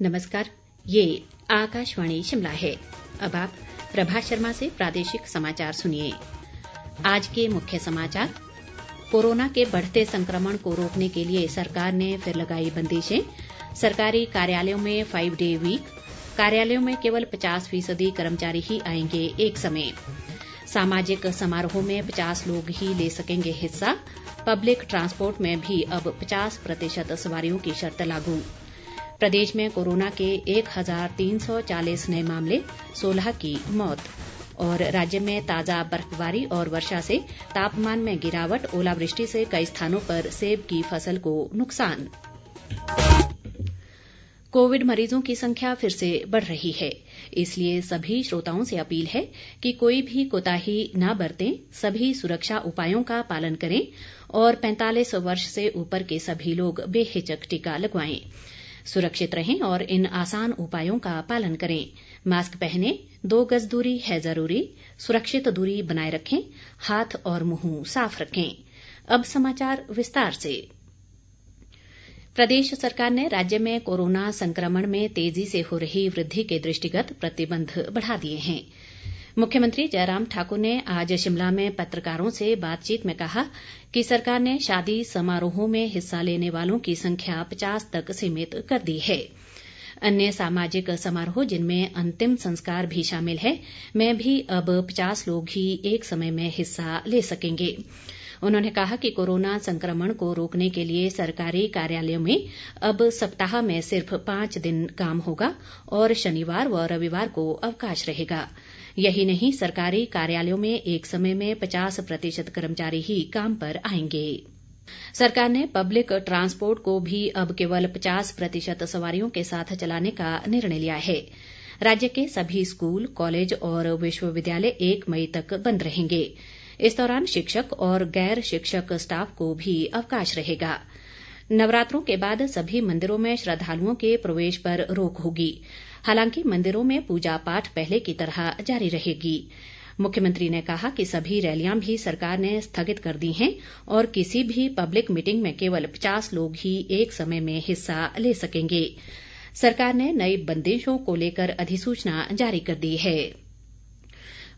नमस्कार, ये आकाशवाणी शिमला है। अब आप प्रभा शर्मा से प्रादेशिक समाचार सुनिए। आज के मुख्य समाचार। कोरोना के बढ़ते संक्रमण को रोकने के लिए सरकार ने फिर लगाई बंदिशें। सरकारी कार्यालयों में 5 डे वीक। कार्यालयों में केवल 50% कर्मचारी ही आएंगे एक समय। सामाजिक समारोह में 50 लोग ही ले सकेंगे हिस्सा। पब्लिक ट्रांसपोर्ट में भी अब 50% सवारियों की शर्त लागू। प्रदेश में कोरोना के 1340 नए मामले, 16 की मौत। और राज्य में ताजा बर्फबारी और वर्षा से तापमान में गिरावट, ओलावृष्टि से कई स्थानों पर सेब की फसल को नुकसान। कोविड मरीजों की संख्या फिर से बढ़ रही है, इसलिए सभी श्रोताओं से अपील है कि कोई भी कोताही न बरतें, सभी सुरक्षा उपायों का पालन करें और 45 वर्ष से ऊपर के सभी लोग बेहिचक टीका लगवाएं। सुरक्षित रहें और इन आसान उपायों का पालन करें। मास्क पहनें, 2 गज दूरी है जरूरी, सुरक्षित दूरी बनाए रखें, हाथ और मुंह साफ रखें। अब समाचार विस्तार से। प्रदेश सरकार ने राज्य में कोरोना संक्रमण में तेजी से हो रही वृद्धि के दृष्टिगत प्रतिबंध बढ़ा दिए हैं। मुख्यमंत्री जयराम ठाकुर ने आज शिमला में पत्रकारों से बातचीत में कहा कि सरकार ने शादी समारोहों में हिस्सा लेने वालों की संख्या 50 तक सीमित कर दी है। अन्य सामाजिक समारोह जिनमें अंतिम संस्कार भी शामिल है, में भी अब 50 लोग ही एक समय में हिस्सा ले सकेंगे। उन्होंने कहा कि कोरोना संक्रमण को रोकने के लिए सरकारी कार्यालयों में अब सप्ताह में सिर्फ 5 दिन काम होगा और शनिवार व रविवार को अवकाश रहेगा। यही नहीं, सरकारी कार्यालयों में एक समय में 50% कर्मचारी ही काम पर आएंगे। सरकार ने पब्लिक ट्रांसपोर्ट को भी अब केवल 50% सवारियों के साथ चलाने का निर्णय लिया है। राज्य के सभी स्कूल, कॉलेज और विश्वविद्यालय 1 मई तक बंद रहेंगे। इस दौरान शिक्षक और गैर शिक्षक स्टाफ को भी अवकाश रहेगा। नवरात्रों के बाद सभी मंदिरों में श्रद्धालुओं के प्रवेश पर रोक होगी। हालांकि मंदिरों में पूजा पाठ पहले की तरह जारी रहेगी। मुख्यमंत्री ने कहा कि सभी रैलियां भी सरकार ने स्थगित कर दी हैं और किसी भी पब्लिक मीटिंग में केवल 50 लोग ही एक समय में हिस्सा ले सकेंगे। सरकार ने नई बंदिशों को लेकर अधिसूचना जारी कर दी है।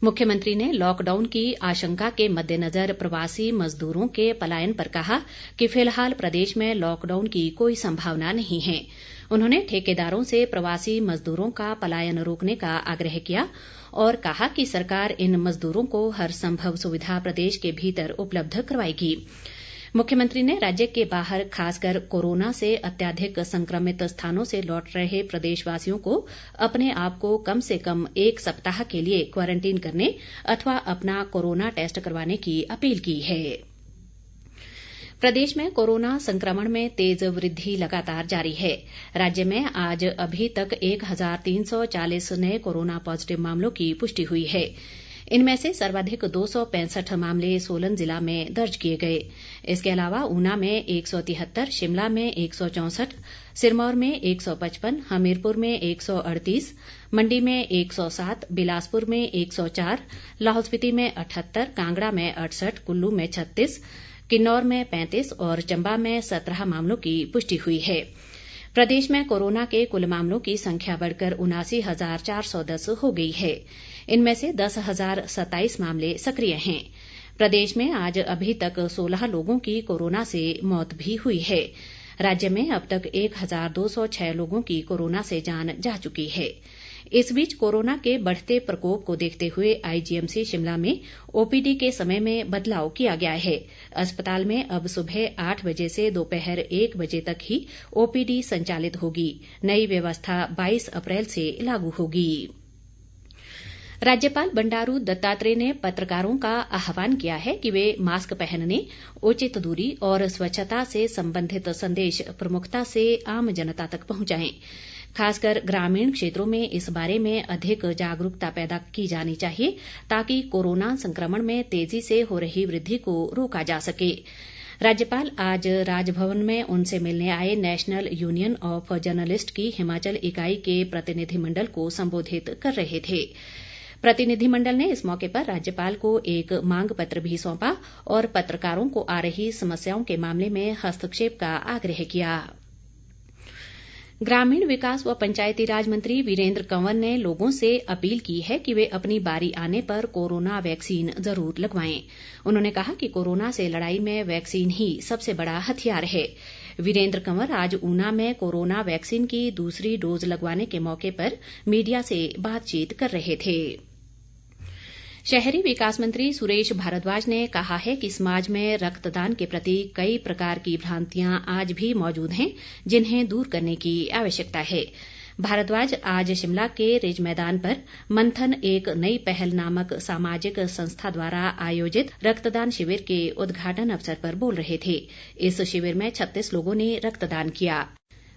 मुख्यमंत्री ने लॉकडाउन की आशंका के मद्देनजर प्रवासी मजदूरों के पलायन पर कहा कि फिलहाल प्रदेश में लॉकडाउन की कोई संभावना नहीं है। उन्होंने ठेकेदारों से प्रवासी मजदूरों का पलायन रोकने का आग्रह किया और कहा कि सरकार इन मजदूरों को हर संभव सुविधा प्रदेश के भीतर उपलब्ध करवाएगी। मुख्यमंत्री ने राज्य के बाहर, खासकर कोरोना से अत्याधिक संक्रमित स्थानों से लौट रहे प्रदेशवासियों को अपने आप को कम से कम 1 सप्ताह के लिए क्वारंटीन करने अथवा अपना कोरोना टेस्ट करवाने की अपील की है। प्रदेश में कोरोना संक्रमण में तेज वृद्धि लगातार जारी है। राज्य में आज अभी तक 1340 नए कोरोना पॉजिटिव मामलों की पुष्टि हुई है। इनमें से सर्वाधिक 265 मामले सोलन जिला में दर्ज किए गए। इसके अलावा ऊना में 173, शिमला में 164, सिरमौर में 155, हमीरपुर में 138, मंडी में 107, बिलासपुर में 104, लाहौल स्पीति में 78, कांगड़ा में 68, कुल्लू में 36, किन्नौर में 35 और चंबा में 17 मामलों की पुष्टि हुई है। प्रदेश में कोरोना के कुल मामलों की संख्या बढ़कर 79,410 हो गई है। इनमें से 10,027 मामले सक्रिय हैं। प्रदेश में आज अभी तक 16 लोगों की कोरोना से मौत भी हुई है। राज्य में अब तक 1,206 लोगों की कोरोना से जान जा चुकी है। इस बीच कोरोना के बढ़ते प्रकोप को देखते हुए आईजीएमसी शिमला में ओपीडी के समय में बदलाव किया गया है। अस्पताल में अब सुबह 8 बजे से दोपहर 1 बजे तक ही ओपीडी संचालित होगी। नई व्यवस्था 22 अप्रैल से लागू होगी। राज्यपाल बंडारू दत्तात्रेय ने पत्रकारों का आह्वान किया है कि वे मास्क पहनने, उचित दूरी और स्वच्छता से संबंधित संदेश प्रमुखता से आम जनता तक पहुंचाएं। खासकर ग्रामीण क्षेत्रों में इस बारे में अधिक जागरूकता पैदा की जानी चाहिए ताकि कोरोना संक्रमण में तेजी से हो रही वृद्धि को रोका जा सके। राज्यपाल आज राजभवन में उनसे मिलने आए नेशनल यूनियन ऑफ जर्नलिस्ट की हिमाचल इकाई के प्रतिनिधिमंडल को संबोधित कर रहे थे। प्रतिनिधिमंडल ने इस मौके पर राज्यपाल को एक मांग पत्र भी सौंपा और पत्रकारों को आ रही समस्याओं के मामले में हस्तक्षेप का आग्रह किया। ग्रामीण विकास व पंचायती राज मंत्री वीरेंद्र कंवर ने लोगों से अपील की है कि वे अपनी बारी आने पर कोरोना वैक्सीन जरूर लगवाएं। उन्होंने कहा कि कोरोना से लड़ाई में वैक्सीन ही सबसे बड़ा हथियार है। वीरेंद्र कंवर आज ऊना में कोरोना वैक्सीन की दूसरी डोज लगवाने के मौके पर मीडिया से बातचीत कर रहे थे। शहरी विकास मंत्री सुरेश भारद्वाज ने कहा है कि समाज में रक्तदान के प्रति कई प्रकार की भ्रांतियां आज भी मौजूद हैं, जिन्हें दूर करने की आवश्यकता है। भारद्वाज आज शिमला के रिज मैदान पर मंथन एक नई पहल नामक सामाजिक संस्था द्वारा आयोजित रक्तदान शिविर के उद्घाटन अवसर पर बोल रहे थे। इस शिविर में 36 लोगों ने रक्तदान किया।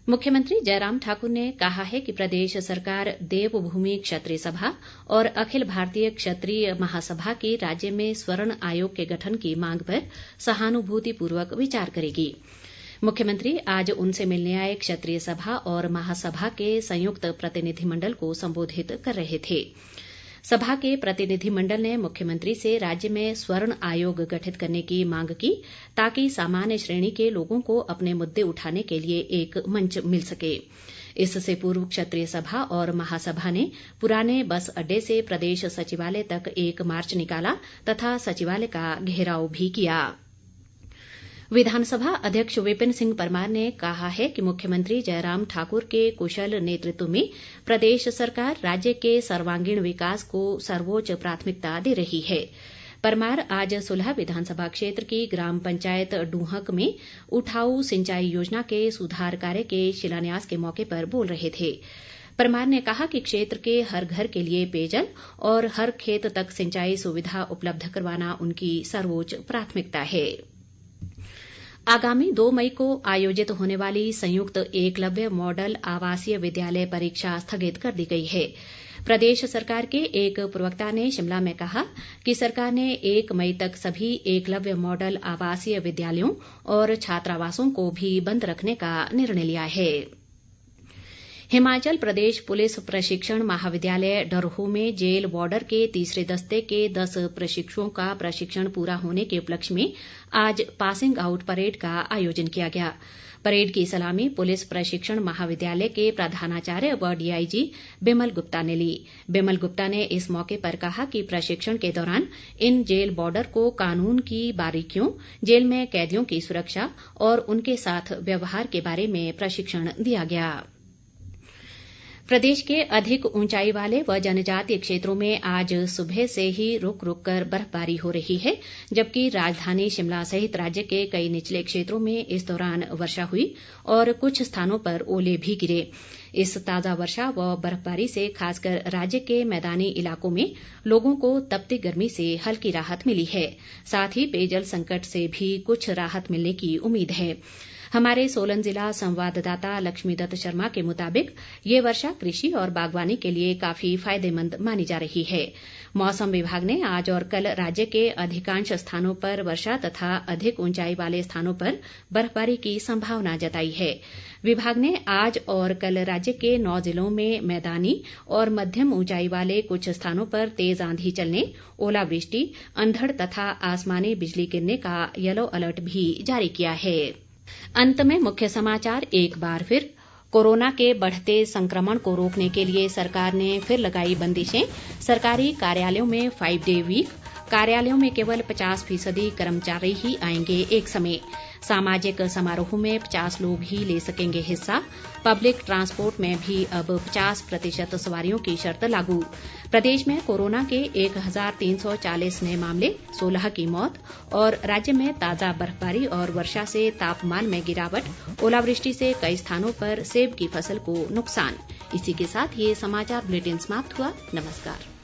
मुख्यमंत्री जयराम ठाकुर ने कहा है कि प्रदेश सरकार देवभूमि क्षत्रिय सभा और अखिल भारतीय क्षत्रिय महासभा की राज्य में स्वर्ण आयोग के गठन की मांग पर सहानुभूतिपूर्वक विचार करेगी। मुख्यमंत्री आज उनसे मिलने आए क्षत्रिय सभा और महासभा के संयुक्त प्रतिनिधिमंडल को संबोधित कर रहे थे। सभा के प्रतिनिधिमंडल ने मुख्यमंत्री से राज्य में स्वर्ण आयोग गठित करने की मांग की, ताकि सामान्य श्रेणी के लोगों को अपने मुद्दे उठाने के लिए एक मंच मिल सके। इससे पूर्व क्षत्रिय सभा और महासभा ने पुराने बस अड्डे से प्रदेश सचिवालय तक एक मार्च निकाला तथा सचिवालय का घेराव भी किया। विधानसभा अध्यक्ष विपिन सिंह परमार ने कहा है कि मुख्यमंत्री जयराम ठाकुर के कुशल नेतृत्व में प्रदेश सरकार राज्य के सर्वांगीण विकास को सर्वोच्च प्राथमिकता दे रही है। परमार आज सुलह विधानसभा क्षेत्र की ग्राम पंचायत डूहक में उठाऊ सिंचाई योजना के सुधार कार्य के शिलान्यास के मौके पर बोल रहे थे। परमार ने कहा कि क्षेत्र के हर घर के लिए पेयजल और हर खेत तक सिंचाई सुविधा उपलब्ध करवाना उनकी सर्वोच्च प्राथमिकता है। आगामी 2 मई को आयोजित होने वाली संयुक्त एकलव्य मॉडल आवासीय विद्यालय परीक्षा स्थगित कर दी गई है। प्रदेश सरकार के एक प्रवक्ता ने शिमला में कहा कि सरकार ने 1 मई तक सभी एकलव्य मॉडल आवासीय विद्यालयों और छात्रावासों को भी बंद रखने का निर्णय लिया है। हिमाचल प्रदेश पुलिस प्रशिक्षण महाविद्यालय डरोह में जेल वार्डर के तीसरे दस्ते के 10 प्रशिक्षुओं का प्रशिक्षण पूरा होने के उपलक्ष्य में आज पासिंग आउट परेड का आयोजन किया गया। परेड की सलामी पुलिस प्रशिक्षण महाविद्यालय के प्रधानाचार्य व डीआईजी बिमल गुप्ता ने ली। बिमल गुप्ता ने इस मौके पर कहा कि प्रशिक्षण के दौरान इन जेल वार्डर को कानून की बारीकियों, जेल में कैदियों की सुरक्षा और उनके साथ व्यवहार के बारे में प्रशिक्षण दिया गया। प्रदेश के अधिक ऊंचाई वाले व जनजातीय क्षेत्रों में आज सुबह से ही रुक रुक कर बर्फबारी हो रही है, जबकि राजधानी शिमला सहित राज्य के कई निचले क्षेत्रों में इस दौरान वर्षा हुई और कुछ स्थानों पर ओले भी गिरे। इस ताजा वर्षा व बर्फबारी से खासकर राज्य के मैदानी इलाकों में लोगों को तपती गर्मी से हल्की राहत मिली है। साथ ही पेयजल संकट से भी कुछ राहत मिलने की उम्मीद है। हमारे सोलन जिला संवाददाता लक्ष्मीदत्त शर्मा के मुताबिक ये वर्षा कृषि और बागवानी के लिए काफी फायदेमंद मानी जा रही है। मौसम विभाग ने आज और कल राज्य के अधिकांश स्थानों पर वर्षा तथा अधिक ऊंचाई वाले स्थानों पर बर्फबारी की संभावना जताई है। विभाग ने आज और कल राज्य के 9 जिलों में मैदानी और मध्यम ऊंचाई वाले कुछ स्थानों पर तेज आंधी चलने, ओलावृष्टि, अंधड़ तथा आसमानी बिजली गिरने का येलो अलर्ट भी जारी किया है। अंत में मुख्य समाचार एक बार फिर। कोरोना के बढ़ते संक्रमण को रोकने के लिए सरकार ने फिर लगाई बंदिशें। सरकारी कार्यालयों में 5 डे वीक, कार्यालयों में केवल 50% कर्मचारी ही आएंगे एक समय। सामाजिक समारोह में 50 लोग ही ले सकेंगे हिस्सा। पब्लिक ट्रांसपोर्ट में भी अब 50% सवारियों की शर्त लागू। प्रदेश में कोरोना के 1340 नए मामले, 16 की मौत और राज्य में ताजा बर्फबारी और वर्षा से तापमान में गिरावट, ओलावृष्टि से कई स्थानों पर सेब की फसल को नुकसान। इसी के साथ ये समाचार बुलेटिन समाप्त हुआ। नमस्कार।